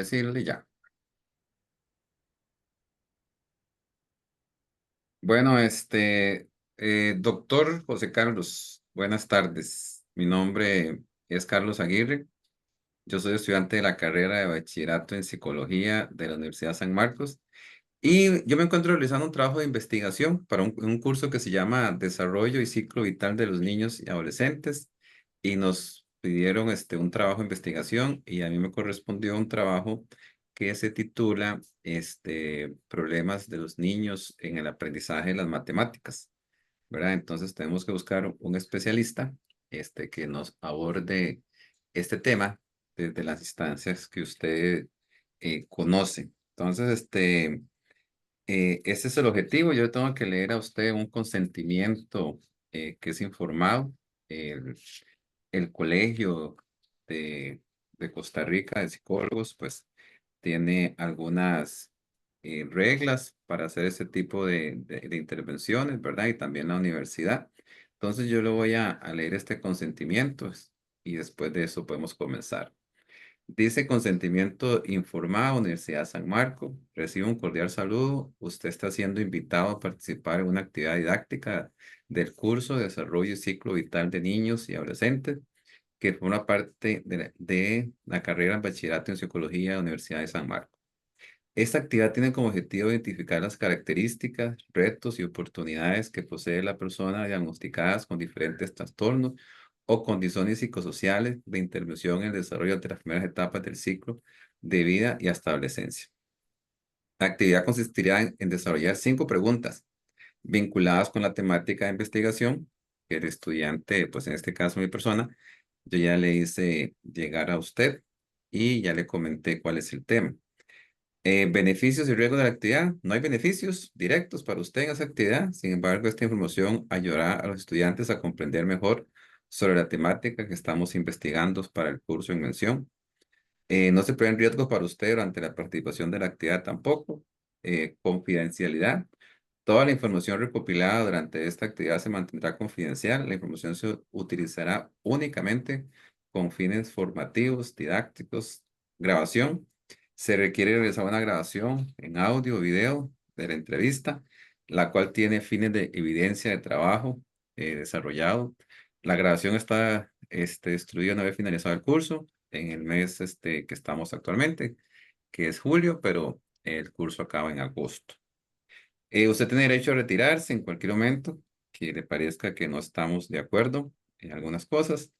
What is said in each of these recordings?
decirle ya. Bueno, doctor José Carlos, buenas tardes. Mi nombre es Carlos Aguirre. Yo soy estudiante de la carrera de bachillerato en psicología de la Universidad San Marcos y yo me encuentro realizando un trabajo de investigación para un curso que se llama Desarrollo y Ciclo Vital de los Niños y Adolescentes y nos pidieron un trabajo de investigación y a mí me correspondió un trabajo que se titula Problemas de los niños en el aprendizaje de las matemáticas, ¿verdad? Entonces tenemos que buscar un especialista que nos aborde este tema desde las instancias que usted conoce. Entonces, ese es el objetivo. Yo tengo que leer a usted un consentimiento que es informado. El, el Colegio de, de Costa Rica de Psicólogos, pues, tiene algunas reglas para hacer ese tipo de intervenciones, ¿verdad? Y también la universidad. Entonces, yo le voy a leer este consentimiento y después de eso podemos comenzar. Dice consentimiento informado, Universidad San Marco. Recibe un cordial saludo. Usted está siendo invitado a participar en una actividad didáctica del curso de Desarrollo y Ciclo Vital de Niños y Adolescentes, que forma parte de la carrera en Bachillerato en Psicología de la Universidad de San Marco. Esta actividad tiene como objetivo identificar las características, retos y oportunidades que posee la persona diagnosticadas con diferentes trastornos o condiciones psicosociales de intervención en el desarrollo de las primeras etapas del ciclo de vida y hasta adolescencia. La actividad consistirá en desarrollar 5 preguntas vinculadas con la temática de investigación que el estudiante, pues en este caso mi persona, yo ya le hice llegar a usted y ya le comenté cuál es el tema. Beneficios y riesgos de la actividad. No hay beneficios directos para usted en esa actividad. Sin embargo, esta información ayudará a los estudiantes a comprender mejor sobre la temática que estamos investigando para el curso en mención. No se prevén riesgos para usted durante la participación de la actividad tampoco. Confidencialidad. Toda la información recopilada durante esta actividad se mantendrá confidencial. La información se utilizará únicamente con fines formativos, didácticos, grabación. Se requiere realizar una grabación en audio o video de la entrevista, la cual tiene fines de evidencia de trabajo desarrollado. La grabación está destruida una vez finalizado el curso, en el mes que estamos actualmente, que es julio, pero el curso acaba en agosto. Usted tiene derecho a retirarse en cualquier momento que le parezca que no estamos de acuerdo en algunas cosas.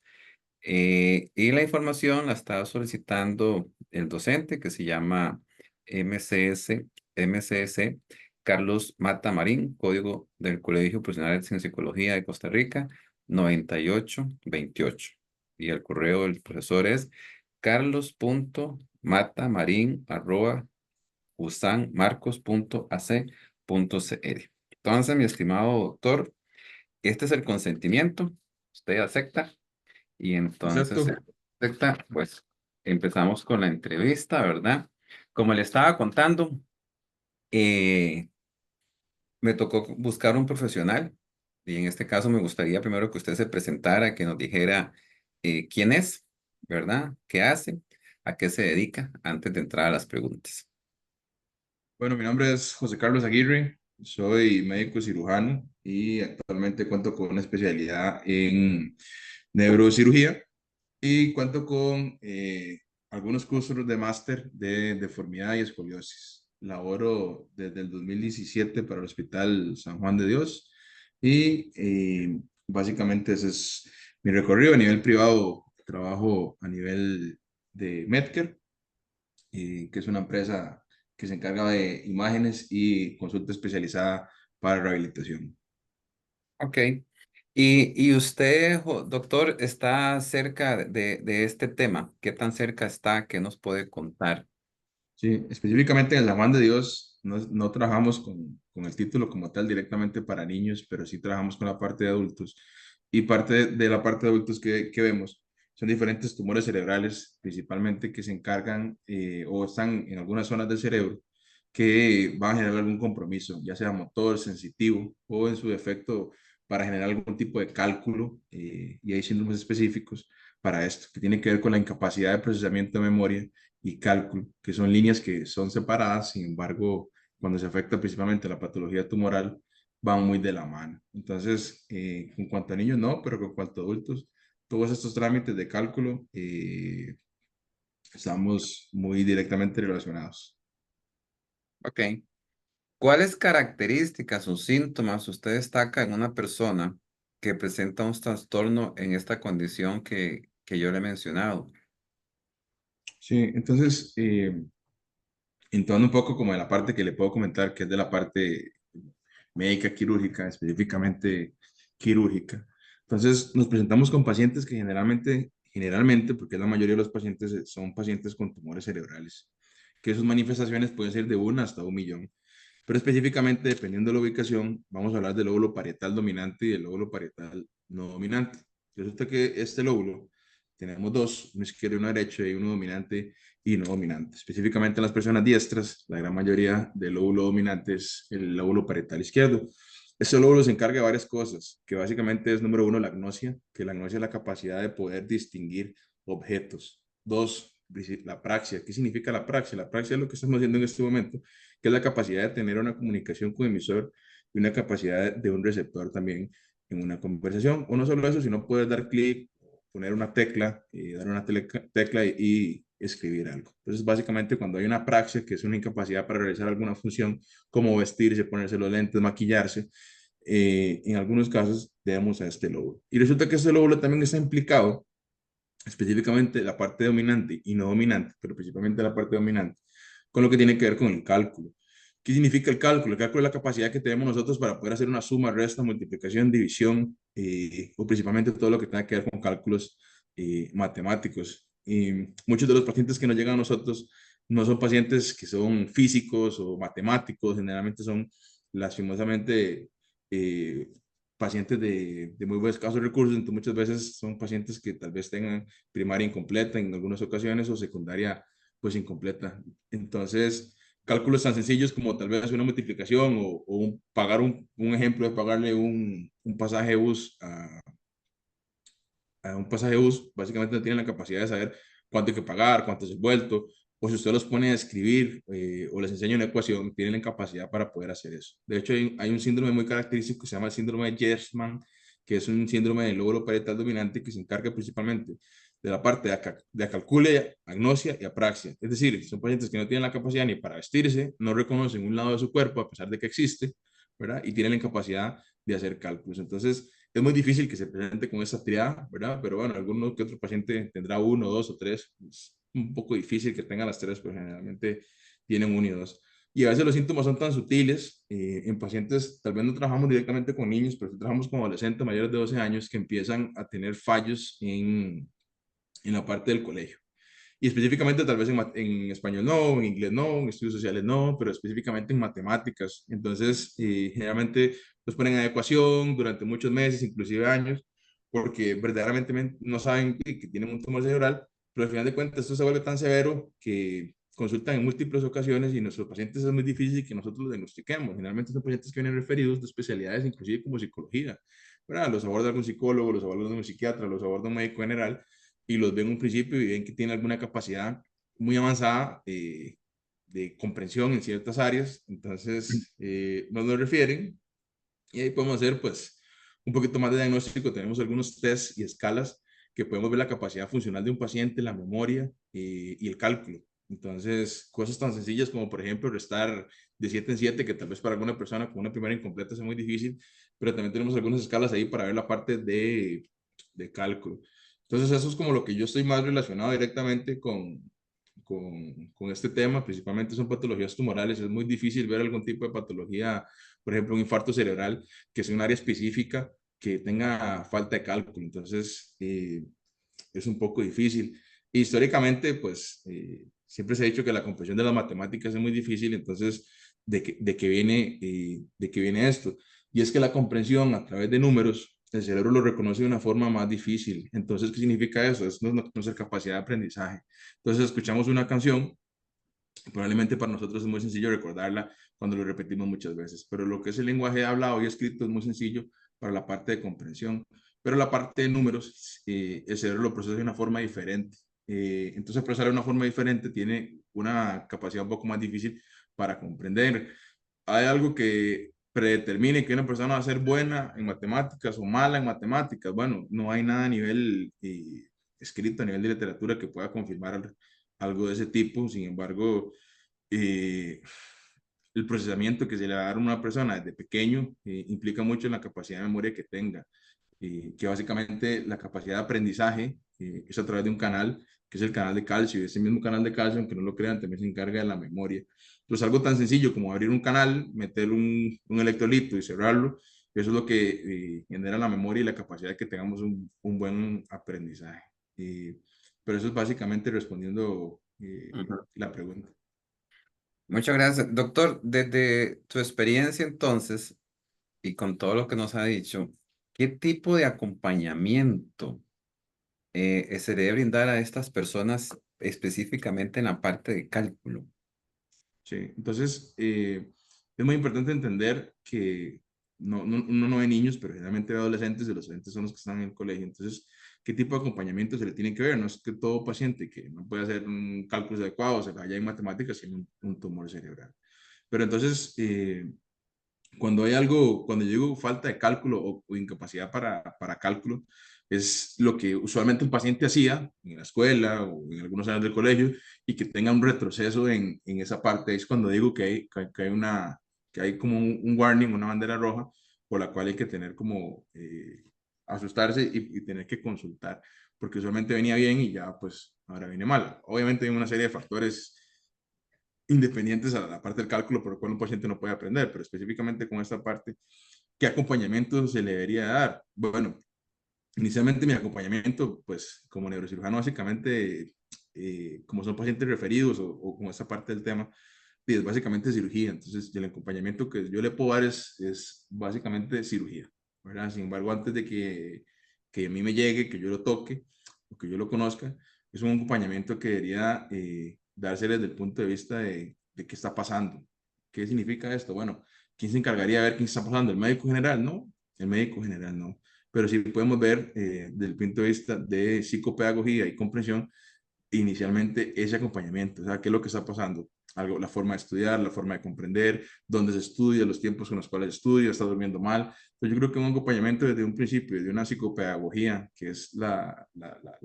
Y la información la está solicitando el docente que se llama MCS Carlos Mata Marín, código del Colegio Profesional en Psicología de Costa Rica, 9828. Y el correo del profesor es carlos.matamarin@usanmarcos.ac.cr. Entonces, mi estimado doctor, este es el consentimiento. ¿Usted acepta? Y entonces, Acepto. acepta, pues empezamos con la entrevista, ¿verdad? Como le estaba contando, eh, me tocó buscar un profesional y en este caso me gustaría primero que usted se presentara, que nos dijera quién es, ¿verdad? ¿Qué hace? ¿A qué se dedica? Antes de entrar a las preguntas. Bueno, mi nombre es José Carlos Aguirre, soy médico cirujano y actualmente cuento con una especialidad en neurocirugía y cuento con algunos cursos de máster de deformidad y escoliosis. Laboro desde el 2017 para el Hospital San Juan de Dios y básicamente ese es mi recorrido a nivel privado. Trabajo a nivel de Medcare, que es una empresa que se encarga de imágenes y consulta especializada para rehabilitación. Ok. Y usted, doctor, está cerca de este tema. ¿Qué tan cerca está? ¿Qué nos puede contar? Sí, específicamente en la Juan de Dios no trabajamos con el título como tal directamente para niños, pero sí trabajamos con la parte de adultos. Y parte de la parte de adultos que vemos son diferentes tumores cerebrales, principalmente que se encargan o están en algunas zonas del cerebro que van a generar algún compromiso, ya sea motor, sensitivo o en su defecto para generar algún tipo de cálculo. Y hay síndromes específicos para esto, que tienen que ver con la incapacidad de procesamiento de memoria y cálculo, que son líneas que son separadas, sin embargo, cuando se afecta principalmente la patología tumoral, van muy de la mano. Entonces, en cuanto a niños no, pero en cuanto a adultos, todos estos trámites de cálculo estamos muy directamente relacionados. Ok. ¿Cuáles características o síntomas usted destaca en una persona que presenta un trastorno en esta condición que yo le he mencionado? Sí, entonces, entrando un poco como de la parte que le puedo comentar, que es de la parte médica quirúrgica, específicamente quirúrgica. Entonces, nos presentamos con pacientes que generalmente, porque la mayoría de los pacientes son pacientes con tumores cerebrales, que sus manifestaciones pueden ser de 1 hasta 1 millón. Pero específicamente, dependiendo de la ubicación, vamos a hablar del lóbulo parietal dominante y del lóbulo parietal no dominante. Resulta que este lóbulo, tenemos dos, uno izquierdo y uno derecho, y uno dominante y no dominante. Específicamente en las personas diestras, la gran mayoría del lóbulo dominante es el lóbulo parietal izquierdo. Este lóbulo se encarga de varias cosas, que básicamente es número uno, la agnosia, que la agnosia es la capacidad de poder distinguir objetos. Dos, la praxia. ¿Qué significa la praxia? La praxia es lo que estamos haciendo en este momento, que es la capacidad de tener una comunicación con emisor y una capacidad de un receptor también en una conversación. O no solo eso, sino poder dar clic, poner una tecla, dar una tecla y escribir algo. Entonces, básicamente, cuando hay una praxia, que es una incapacidad para realizar alguna función, como vestirse, ponerse los lentes, maquillarse, en algunos casos debemos a este lóbulo. Y resulta que este lóbulo también está implicado, específicamente la parte dominante y no dominante, pero principalmente la parte dominante, con lo que tiene que ver con el cálculo. ¿Qué significa el cálculo? El cálculo es la capacidad que tenemos nosotros para poder hacer una suma, resta, multiplicación, división, o principalmente todo lo que tenga que ver con cálculos matemáticos. Y muchos de los pacientes que nos llegan a nosotros no son pacientes que son físicos o matemáticos, generalmente son lastimosamente eh, pacientes de muy escasos recursos, entonces muchas veces son pacientes que tal vez tengan primaria incompleta en algunas ocasiones o secundaria pues incompleta. Entonces, cálculos tan sencillos como tal vez una multiplicación o pagar un ejemplo de pagarle un pasaje de bus a un pasaje de bus, básicamente no tienen la capacidad de saber cuánto hay que pagar, cuánto es el vuelto, o si usted los pone a escribir o les enseña una ecuación, tienen la capacidad para poder hacer eso. De hecho, hay un síndrome muy característico que se llama el síndrome de Gershman, que es un síndrome del lóbulo parietal dominante que se encarga principalmente de la parte de acalculia, agnosia y apraxia. Es decir, son pacientes que no tienen la capacidad ni para vestirse, no reconocen un lado de su cuerpo a pesar de que existe, ¿verdad? Y tienen la incapacidad de hacer cálculos. Entonces, es muy difícil que se presente con esa triada, ¿verdad? Pero bueno, alguno que otro paciente tendrá uno, dos o tres. Es un poco difícil que tenga las tres, pero generalmente tienen uno y dos. Y a veces los síntomas son tan sutiles en pacientes, tal vez no trabajamos directamente con niños, pero sí trabajamos con adolescentes mayores de 12 años que empiezan a tener fallos en la parte del colegio. Y específicamente tal vez en español no, en inglés no, en estudios sociales no, pero específicamente en matemáticas. Entonces, generalmente los ponen a ecuación durante muchos meses, inclusive años, porque verdaderamente no saben que tienen un tumor cerebral, pero al final de cuentas esto se vuelve tan severo que consultan en múltiples ocasiones y nuestros pacientes es muy difícil que nosotros los diagnostiquemos. Generalmente son pacientes que vienen referidos de especialidades, inclusive como psicología, ¿verdad? Los aborda algún psicólogo, los aborda un psiquiatra, los aborda un médico general y los ven en un principio y ven que tiene alguna capacidad muy avanzada de comprensión en ciertas áreas, entonces nos refieren y ahí podemos hacer pues un poquito más de diagnóstico, tenemos algunos tests y escalas que podemos ver la capacidad funcional de un paciente, la memoria y el cálculo. Entonces, cosas tan sencillas como, por ejemplo, restar de 7 en 7, que tal vez para alguna persona con una primera incompleta sea muy difícil, pero también tenemos algunas escalas ahí para ver la parte de cálculo. Entonces, eso es como lo que yo estoy más relacionado directamente con este tema. Principalmente son patologías tumorales. Es muy difícil ver algún tipo de patología, por ejemplo, un infarto cerebral, que sea un área específica que tenga falta de cálculo. Entonces, es un poco difícil. Históricamente, pues, siempre se ha dicho que la comprensión de las matemáticas es muy difícil. Entonces, ¿de qué viene esto? Y es que la comprensión a través de números, el cerebro lo reconoce de una forma más difícil. Entonces, ¿qué significa eso? Es nuestra capacidad de aprendizaje. Entonces, escuchamos una canción, probablemente para nosotros es muy sencillo recordarla cuando lo repetimos muchas veces, pero lo que es el lenguaje hablado y escrito es muy sencillo para la parte de comprensión, pero la parte de números, el cerebro lo procesa de una forma diferente. entonces el profesor de una forma diferente tiene una capacidad un poco más difícil para comprender. Hay algo que predetermine que una persona va a ser buena en matemáticas o mala en matemáticas. Bueno, no hay nada a nivel escrito, a nivel de literatura que pueda confirmar algo de ese tipo. Sin embargo, eh, el procesamiento que se le va a dar a una persona desde pequeño implica mucho en la capacidad de memoria que tenga, que básicamente la capacidad de aprendizaje es a través de un canal, que es el canal de calcio, y ese mismo canal de calcio, aunque no lo crean, también se encarga de la memoria. Entonces, algo tan sencillo como abrir un canal, meter un electrolito y cerrarlo, eso es lo que genera la memoria y la capacidad de que tengamos un buen aprendizaje. Pero eso es básicamente respondiendo Ujú. la pregunta. Muchas gracias. Doctor, desde tu experiencia entonces y con todo lo que nos ha dicho, ¿qué tipo de acompañamiento se debe brindar a estas personas específicamente en la parte de cálculo? Sí, entonces es muy importante entender que uno no ve niños, pero generalmente ve adolescentes y los adolescentes son los que están en el colegio. Entonces, ¿qué tipo de acompañamiento se le tiene que ver? No es que todo paciente que no puede hacer un cálculo adecuado se vaya en matemáticas tiene un tumor cerebral. Pero entonces, cuando hay algo, cuando yo digo falta de cálculo o incapacidad para cálculo, es lo que usualmente un paciente hacía en la escuela o en algunos años del colegio y que tenga un retroceso en esa parte. Es cuando digo que hay como un warning, una bandera roja, por la cual hay que tener como asustarse y tener que consultar, porque usualmente venía bien y ya pues ahora viene mal. Obviamente hay una serie de factores independientes a la parte del cálculo por lo cual un paciente no puede aprender, pero específicamente con esta parte, ¿qué acompañamiento se le debería dar? Bueno, inicialmente mi acompañamiento, pues como neurocirujano, básicamente, como son pacientes referidos o como esta parte del tema, es básicamente cirugía. Entonces, el acompañamiento que yo le puedo dar es básicamente cirugía, ¿verdad? Sin embargo, antes de que a mí me llegue, que yo lo toque o que yo lo conozca, es un acompañamiento que debería darse desde el punto de vista de qué está pasando. ¿Qué significa esto? Bueno, ¿quién se encargaría de ver qué está pasando? ¿El médico general? No, el médico general no. Pero sí podemos ver desde el punto de vista de psicopedagogía y comprensión inicialmente ese acompañamiento, o sea, qué es lo que está pasando, algo, la forma de estudiar, la forma de comprender, dónde se estudia, los tiempos con los cuales estudia, está durmiendo mal. Entonces yo creo que un acompañamiento desde un principio, de una psicopedagogía, que es la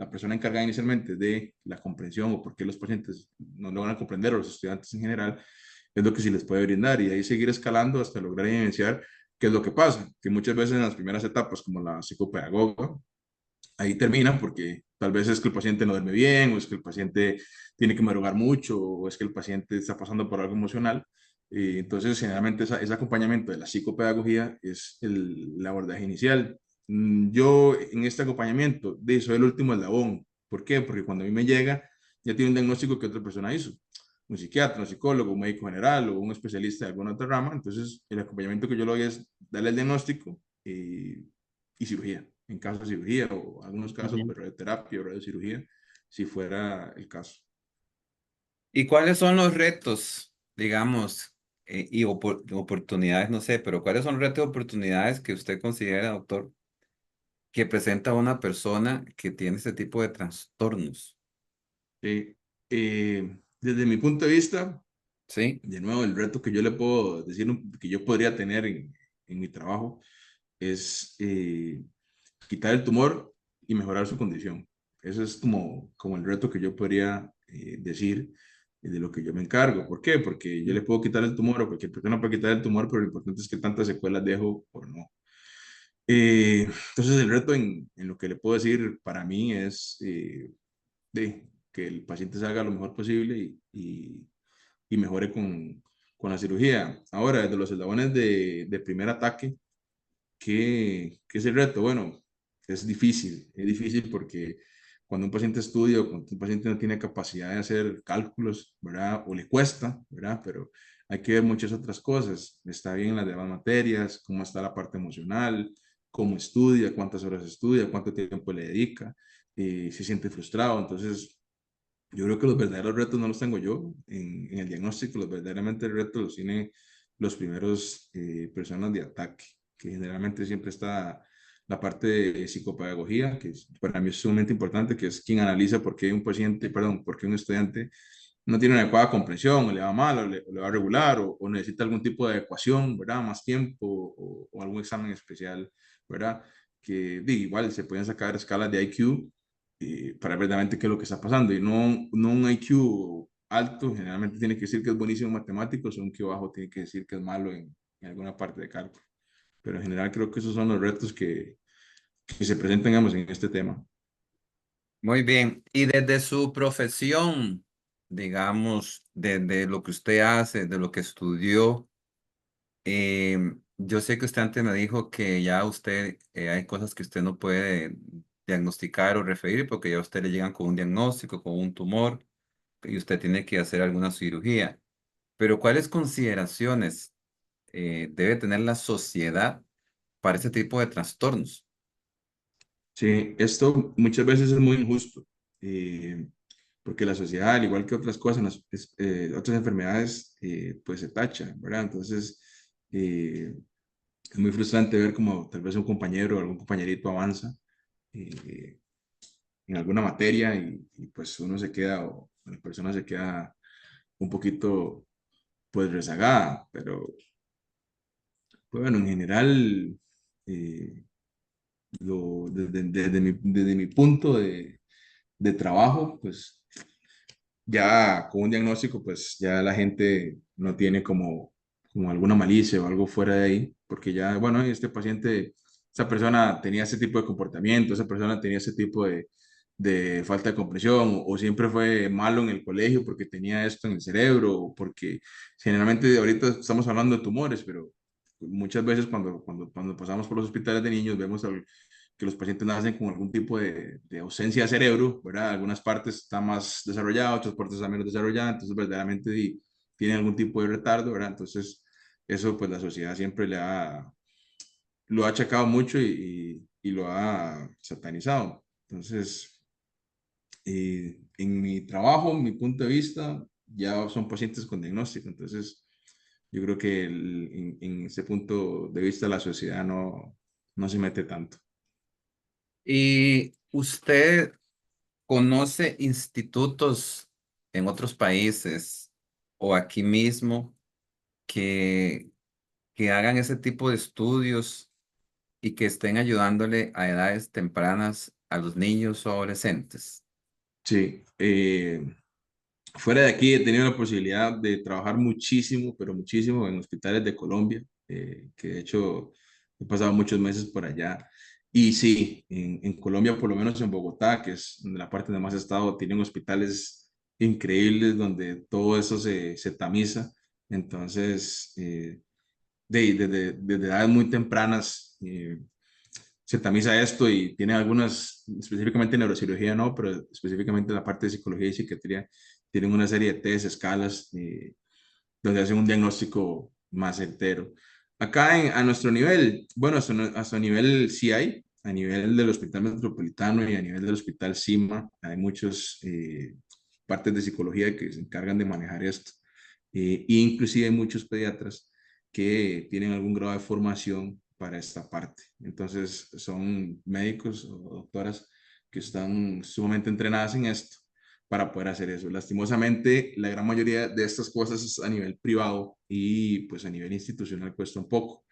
persona encargada inicialmente de la comprensión o por qué los pacientes no logran comprender o los estudiantes en general, es lo que sí les puede brindar y ahí seguir escalando hasta lograr evidenciar qué es lo que pasa, que muchas veces en las primeras etapas, como la psicopedagoga, ahí termina porque tal vez es que el paciente no duerme bien, o es que el paciente tiene que madrugar mucho, o es que el paciente está pasando por algo emocional. Entonces, generalmente ese acompañamiento de la psicopedagogía es el abordaje inicial. Yo en este acompañamiento soy el último eslabón. ¿Por qué? Porque cuando a mí me llega, ya tiene un diagnóstico que otra persona hizo. Un psiquiatra, un psicólogo, un médico general o un especialista de alguna otra rama. Entonces, el acompañamiento que yo le doy es darle el diagnóstico y cirugía, en caso de cirugía o algunos casos, Ujú. pues radioterapia o radiocirugía, si fuera el caso. ¿Y cuáles son los retos, digamos, y oportunidades, no sé, pero cuáles son los retos y oportunidades que usted considera, doctor, que presenta una persona que tiene este tipo de trastornos? Eh, desde mi punto de vista, ¿Sí? de nuevo, el reto que yo le puedo decir, que yo podría tener en mi trabajo, es quitar el tumor y mejorar su condición. Eso es como el reto que yo podría decir de lo que yo me encargo. ¿Por qué? Porque yo le puedo quitar el tumor o cualquier persona puede quitar el tumor, pero lo importante es que tantas secuelas dejo o no. Entonces el reto en lo que le puedo decir para mí es que el paciente salga lo mejor posible y mejore con la cirugía. Ahora, desde los eslabones de primer ataque, ¿qué es el reto? Bueno, es difícil porque cuando un paciente estudia o cuando un paciente no tiene capacidad de hacer cálculos, ¿verdad? O le cuesta, ¿verdad? Pero hay que ver muchas otras cosas. Está bien las demás materias, cómo está la parte emocional, cómo estudia, cuántas horas estudia, cuánto tiempo le dedica, si se siente frustrado. Entonces, yo creo que los verdaderos retos no los tengo yo en el diagnóstico, los verdaderamente retos los tienen los primeros personas de ataque, que generalmente siempre está la parte de psicopedagogía, que para mí es sumamente importante, que es quien analiza por qué un paciente, perdón, por qué un estudiante no tiene una adecuada comprensión, o le va mal, o le va regular, o necesita algún tipo de adecuación, ¿verdad? Más tiempo, o algún examen especial, ¿verdad? Que igual se pueden sacar escalas de IQ para ver verdaderamente qué es lo que está pasando, y no un IQ alto, generalmente tiene que decir que es buenísimo en matemáticos, o un IQ bajo tiene que decir que es malo en alguna parte de cálculo. Pero en general creo que esos son los retos que se presentan, digamos, en este tema. Muy bien. Y desde su profesión, digamos, desde lo que usted hace, de lo que estudió, yo sé que usted antes me dijo que ya usted, hay cosas que usted no puede diagnosticar o referir porque ya a usted le llegan con un diagnóstico, con un tumor, y usted tiene que hacer alguna cirugía. Pero ¿cuáles consideraciones debe tener la sociedad para ese tipo de trastornos? Sí, esto muchas veces es muy injusto, eh, porque la sociedad, al igual que otras cosas, otras enfermedades, pues se tacha, ¿verdad? Entonces, es muy frustrante ver como tal vez un compañero o algún compañerito avanza eh, en alguna materia pues uno se queda, o la persona se queda un poquito, pues rezagada, pero pues, bueno, en general, eh, desde mi punto de trabajo, pues ya con un diagnóstico, pues ya la gente no tiene como alguna malicia o algo fuera de ahí, porque ya, bueno, este paciente, esa persona tenía ese tipo de comportamiento, esa persona tenía ese tipo de falta de comprensión, o siempre fue malo en el colegio porque tenía esto en el cerebro, o porque generalmente ahorita estamos hablando de tumores, pero muchas veces cuando pasamos por los hospitales de niños vemos que los pacientes nacen con algún tipo de ausencia de cerebro, ¿verdad? Algunas partes están más desarrolladas, otras partes están menos desarrolladas, entonces verdaderamente tienen algún tipo de retardo, ¿verdad? Entonces, eso pues la sociedad siempre lo ha achacado mucho y lo ha satanizado. Entonces, en mi trabajo, mi punto de vista, ya son pacientes con diagnóstico, entonces yo creo que en ese punto de vista la sociedad no se mete tanto. ¿Y usted conoce institutos en otros países o aquí mismo que, que hagan ese tipo de estudios y que estén ayudándole a edades tempranas a los niños o adolescentes? Sí, fuera de aquí he tenido la posibilidad de trabajar muchísimo, pero muchísimo en hospitales de Colombia, que de hecho he pasado muchos meses por allá. Y sí, en Colombia, por lo menos en Bogotá, que es donde la parte donde más he estado, tienen hospitales increíbles donde todo eso se tamiza. Entonces, desde edades muy tempranas, se tamiza esto y tiene algunas, específicamente neurocirugía no, pero específicamente la parte de psicología y psiquiatría, tienen una serie de test, escalas, donde hacen un diagnóstico más entero. Acá a nuestro nivel, bueno, hasta nivel sí hay, a nivel del Hospital Metropolitano y a nivel del Hospital CIMA, hay muchas partes de psicología que se encargan de manejar esto. E inclusive hay muchos pediatras que tienen algún grado de formación para esta parte. Entonces, son médicos o doctoras que están sumamente entrenadas en esto para poder hacer eso. Lastimosamente, la gran mayoría de estas cosas es a nivel privado y pues a nivel institucional cuesta un poco.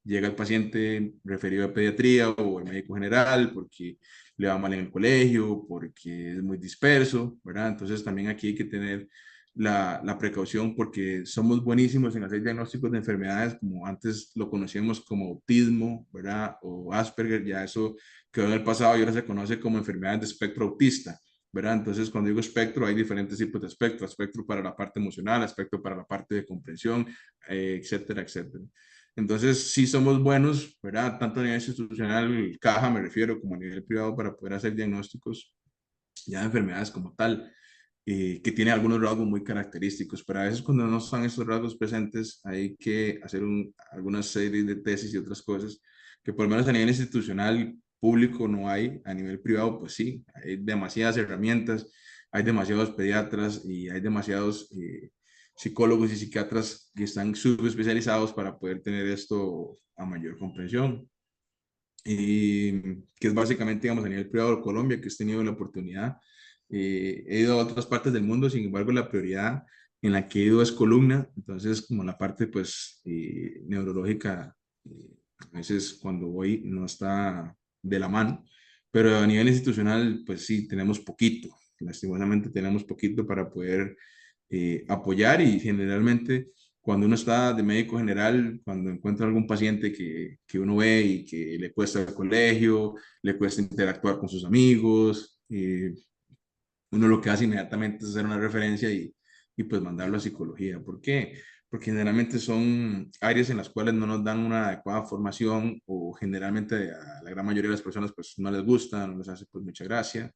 Llega el paciente referido a pediatría o al médico general porque le va mal en el colegio, porque es muy disperso, ¿verdad? Entonces también aquí hay que tener la precaución porque somos buenísimos en hacer diagnósticos de enfermedades como antes lo conocíamos como autismo, ¿verdad? O Asperger, ya eso quedó en el pasado y ahora se conoce como enfermedades de espectro autista. ¿Verdad? Entonces, cuando digo espectro, hay diferentes tipos de espectro, espectro para la parte emocional, espectro para la parte de comprensión, etcétera, etcétera. Entonces, sí somos buenos, ¿verdad? Tanto a nivel institucional, caja me refiero, como a nivel privado para poder hacer diagnósticos ya de enfermedades como tal, que tiene algunos rasgos muy característicos, pero a veces cuando no están esos rasgos presentes hay que hacer algunas series de tesis y otras cosas que por lo menos a nivel institucional público no hay, a nivel privado pues sí, hay demasiadas herramientas, hay demasiados pediatras y hay demasiados psicólogos y psiquiatras que están subespecializados para poder tener esto a mayor comprensión. que es básicamente, digamos, a nivel privado de Colombia, que he tenido la oportunidad. He ido a otras partes del mundo, sin embargo, la prioridad en la que he ido es columna, entonces como la parte, pues, neurológica, a veces cuando voy no está de la mano, pero a nivel institucional, pues sí, tenemos poquito, lastimosamente tenemos poquito para poder apoyar y generalmente cuando uno está de médico general, cuando encuentra algún paciente que uno ve y que le cuesta el colegio, le cuesta interactuar con sus amigos, uno lo que hace inmediatamente es hacer una referencia y pues mandarlo a psicología. ¿Por qué? Porque generalmente son áreas en las cuales no nos dan una adecuada formación o generalmente a la gran mayoría de las personas pues no les gusta, no les hace pues mucha gracia.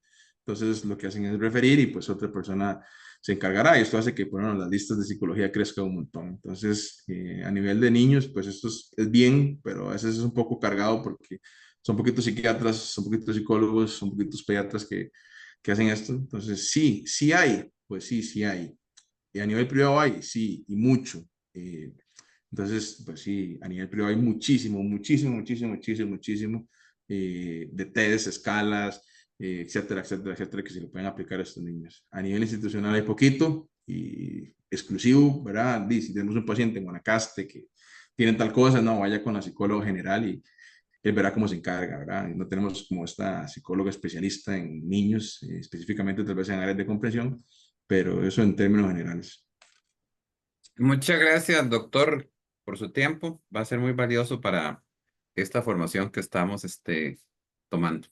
Entonces lo que hacen es referir y pues otra persona se encargará y esto hace que bueno, las listas de psicología crezcan un montón. Entonces a nivel de niños pues esto es bien, pero a veces es un poco cargado porque son poquitos psiquiatras, son poquitos psicólogos, son poquitos pediatras que hacen esto. Entonces, sí, sí hay, pues sí, sí hay. Y a nivel privado hay, sí, y mucho. Eh, entonces, pues sí, a nivel privado hay muchísimo, muchísimo, muchísimo, muchísimo, muchísimo de test, escalas, etcétera, etcétera, etcétera, que se le pueden aplicar a estos niños. A nivel institucional hay poquito y exclusivo, ¿verdad? Si tenemos un paciente en Guanacaste que tiene tal cosa, no, vaya con la psicóloga general y él verá cómo se encarga, ¿verdad? No tenemos como esta psicóloga especialista en niños, específicamente tal vez en áreas de comprensión, pero eso en términos generales. Muchas gracias, doctor, por su tiempo. Va a ser muy valioso para esta formación que estamos tomando.